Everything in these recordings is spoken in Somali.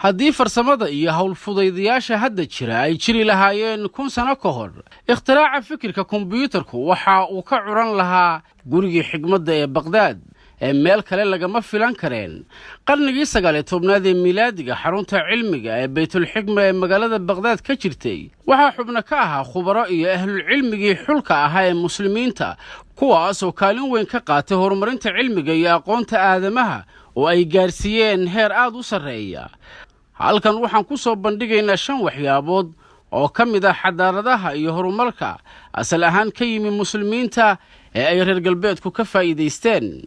haddii farsamada iyo howlfudaydayaasha hadda jira ay jiri lahaayeen 1000 sano ka hor ikhtiraca fikirka kombiyuutarku waxa uu ka curan lahaa gurigii xigmadda ee Baghdad ee meel kale lagama filan kareen qarnigii 19aad ee miilaadiga xarunta cilmiga ee Baytul Xikma ee magaalada Baghdad ka jirtay waxa xubno ka ahaa khubaro iyo ahlul cilmigii xulka ahaa ee muslimiinta kuwaas oo kaalin weyn ka qaatay horumarinta cilmiga iyo aqoonta aadamaha oo ay gaarsiiyeen heer aad u sareeya halkan waxaan ku soo bandhigaynaa 5 waxyaabood oo ka mid ah xadaaradaha iyo horumarka asal ahaan ka yimi muslimiinta ee ay reer galbeedku ka faa'iideysteen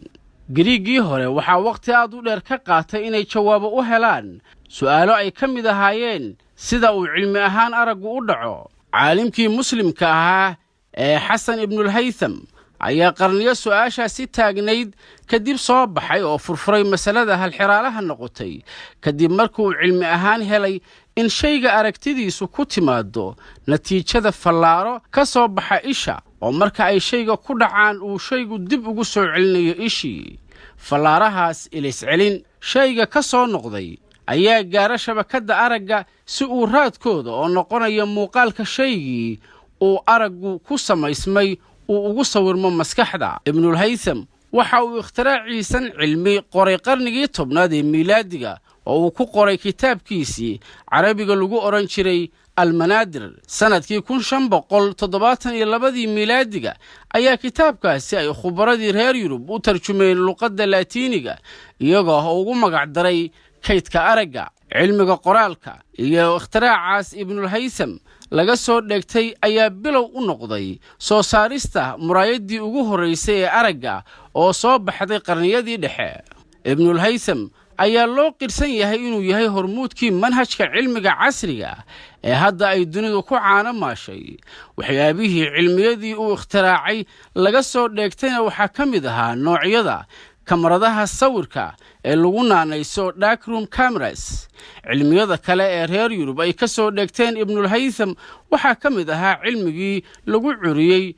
Giriigii hore waxa waqti aad u dheer ka qaatay inay jawaabo u helaan su'aalo ay ka mid ahaayeen sida uu cilmi ahaan aragu u dhaco caalimkii muslimka ahaa ee Xasan ibn al-Haytham ayaa qarniyo su'aashaasi taagnayd kadib soo baxay oo furfuray masalada halxiraalaha noqotay kadib markuu cilmi ahaan helay in shayga aragtidiisu ku timaado natiijada fallaaro ka soo baxa isha oo marka ay shayga ku dhacaan uu shaygu dib ugu soo celinayo ishii fallaarahaas ilis celin shayga ka soo noqday ayaa gaara shabakadda aragga si uu raadkooda oo noqonaya muuqaalka shaygii uu araggu ku samaysmay uu ugu sawirmo maskaxda ibnul haytham waxa uu ikhtiraaciysan cilmi qoray qarnigii 10aad ee miilaadiga oo uu ku qoray kitaabkiisii carabiga lagu oran jiray المنادر sanadkii 1572 miilaadiga ayaa kitaabkaasi ay khubaradii reer Yurub u tarjumeen luqadda Laatiiniga iyagoo ugu magac daray kaydka aragga cilmiga qoraalka iyo ikhtiraacas ibnul haytham laga soo dhigtay ayaa bilow u noqday soo saarista muraayadii ugu horeysay ee aragga oo soo baxday qarniyadii dhexe ibnul haytham ayaa loo qirsan yahay inuu yahay hormuudkii manhajka cilmiga casriga ee hadda ay dunidu ku caanamaashay waxyaabihii cilmiyadii uu ikhtiraacay laga soo dheegtayna waxa ka mid ahaa noocyada kamaradaha sawirka ee lagu naanayso darkroom cameras cilmiyada kale ee reer Yurub ay ka soo dheegteen ibnul haytham waxa ka mid ahaa cilmigii lagu curiyay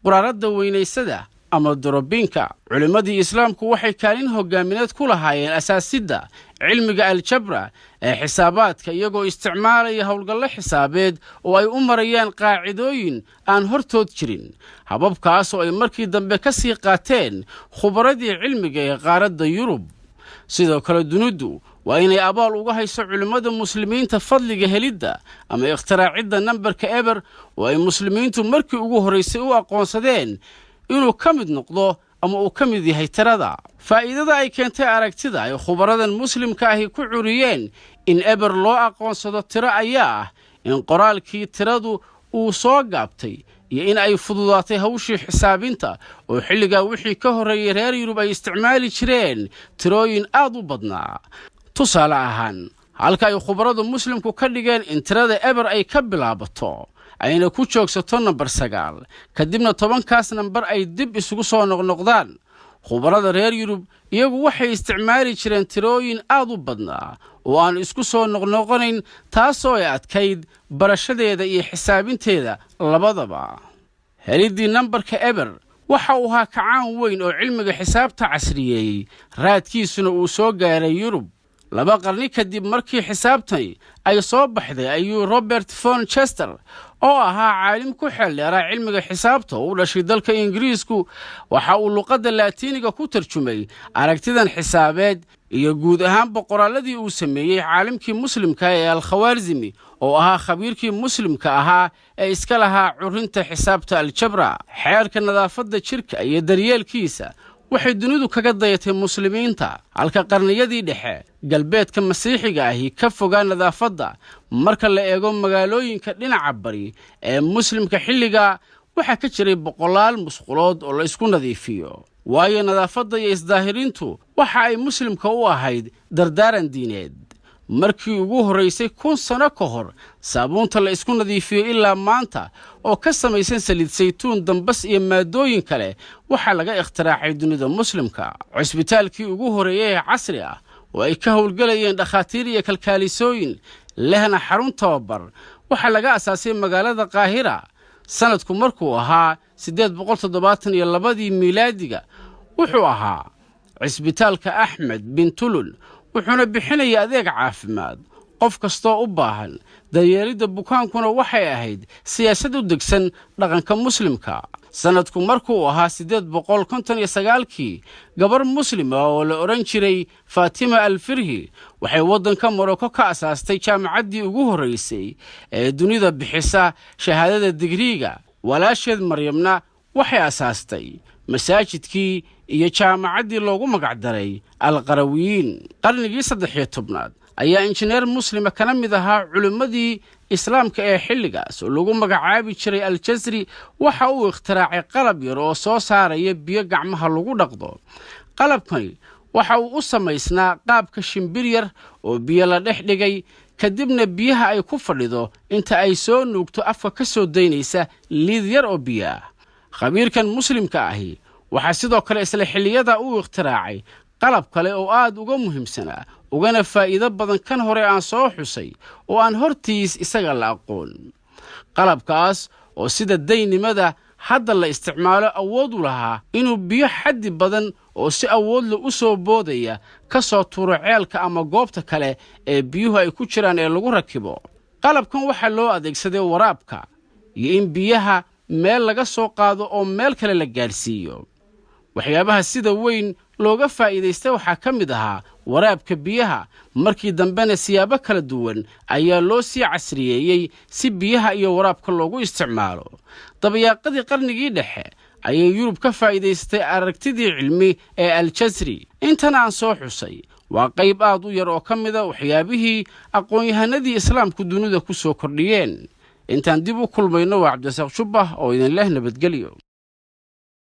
quraarada weynaysada ama dorobinka culimadii islaamku waxay kaalin hogaamineed ku lahaayeen asaasidda cilmiga aljabra ee xisaabaadka iyagoo isticmaalaya hawlgallo xisaabeed oo ay u marayaan qaacidooyin aan hortood jirin hababkaas oo ay markii dambe ka sii qaateen khubaradii cilmiga ee qaaradda Yurub sidoo kale dunidu waa inay abaal uga hayso culimada muslimiinta fadliga helidda ama ikhtiraacida nambarka eber oo ay muslimiintu markii ugu horeysay u aqoonsadeen inuu ka mid noqdo ama uu ka mid yahay tirada faa'iidada ay keentay aragtida ay khubaradan muslimka ahi ku curiyeen in eber loo aqoonsado tiro ayaa ah in qoraalkii tiradu uu soo gaabtay iyo in ay fududaatay hawshii xisaabinta oo xilliga wixii ka horeeyay reer Yurub ay isticmaali jireen tirooyin aad u badnaa tusaale ahaan halka ay khubaradu muslimku ka dhigeen in tirada eber ay ka bilaabato ayna ku joogsato number 9 kadibna 10kaas number ay dib isugu soo noqnoqdaan khubarada reer Yurub iyagu waxay isticmaali jireen tirooyin aad u badnaa oo aan isku soo noqnoqonayn taasoo ay adkayd barashadeeda iyo xisaabinteeda labadaba helidii numberka eber waxa uu ahaa kacaan weyn oo cilmiga xisaabta casriyeeyay raadkiisuna uu soo gaaray Yurub laba qarni kadib markii xisaabtay ay soo baxday ayuu Robert von Chester oo ahaa caalim ku xeeldheeraa cilmiga xisaabta oo u dhashay dalka Ingiriisku waxa uu luqadda Laatiiniga ku tarjumay aragtidan xisaabeed iyo guud ahaan boqoraaladii uu sameeyay caalimkii muslimka ee al-Khwarizmi oo ahaa khabiirkii muslimka ahaa ee iska lahaa curinta xisaabta aljabra xeerka nadaafadda jirka iyo daryeelkiisa waxay dunidu kaga dayatay muslimiinta halka qarniyadii dhexe galbeedka masiixiga ahi ka fogaa nadaafadda marka la eego magaalooyinka dhinaca bari ee muslimka xilliga waxa ka jiray boqolaal musqulood oo la isku nadiifiyo waayo nadaafadda iyo isdaahirintu waxa ay muslimka u ahayd dardaaran diineed markii ugu horeysay 1000 sano ka hor saabuunta la isku nadiifiyo ilaa maanta oo ka samaysan saliid saytuun dambas iyo maadooyin kale waxa laga ikhtiraacay dunida muslimka cisbitaalkii ugu horeeyay ee casri ah oo ay ka howlgalayeen dhakhaatiir iyo kalkaalisooyin lehna xarun tababar waxa laga asaasay magaalada Qaahira sanadku markuu ahaa 872 miilaadiga wuxuu ahaa cisbitaalka Ahmed bin Tulun wuxuuna bixinaya adeeg caafimaad qof kastoo u baahan daryeelidda bukaankuna waxay ahayd siyaasad u degsan dhaqanka muslimka. sanadku markuu ahaa 859kii gabar muslima oo la oran jiray Fatima al-Firhi waxay waddanka Morocco ka asaastay jaamacaddii ugu horeysay ee dunida bixisa shahaadada digriga. walaasheed Maryamna waxay asaastay masaajidkii iyo jaamacaddii loogu magac daray al-Qarawiyin. qarnigii 13aad ayaa injineer muslima kana mid ahaa culimmadii islaamka ee xilligaas oo lagu magacaabi jiray al-Jazri waxa uu ikhtiraacay qalab yar oo soo saaraya biyo gacmaha lagu dhaqdo. qalabkani waxa uu u samaysnaa qaabka shimbir yar oo biyo la dhex dhigay, kadibna biyaha ay ku fadhido inta ay soo nuugto afka ka soo daynaysa liid yar oo biyo ah. khabiirkan muslimka ahi waxaa sidoo kale isla xilliyada uu ikhtiraacay qalab kale oo aad uga muhiimsanaa ugana faa'iido badan kan hore aan soo xusay oo aan hortiis isaga la aqoon. qalabkaas oo sida daynimada hadda la isticmaalo awood u lahaa inuu biyo xaddi badan oo si awood leh u soo boodaya ka soo tuuro ceelka ama goobta kale ee biyuhu ay ku jiraan ee lagu rakibo. qalabkan waxaa loo adeegsaday waraabka iyo in biyaha meel laga soo qaado oo meel kale la gaarsiiyo. waxyaabaha sida weyn looga faa'iidaystay waxaa ka mid ahaa waraabka biyaha. markii dambena siyaabo kala duwan ayaa loo sii casriyeeyey si biyaha iyo waraabka loogu isticmaalo. dabayaaqadii qarnigii dhexe ayay Yurub ka faa'iidaystay aragtidii cilmi ee al-Jazri. intan aan soo xusay waa qayb aad u yar oo ka mid ah waxyaabihii aqoon-yahanadii islaamku dunida ku soo kordhiyeen. intaan dib u kulmayno waa Cabdirasaaq Shubbah oo idin leh nabadgelyo.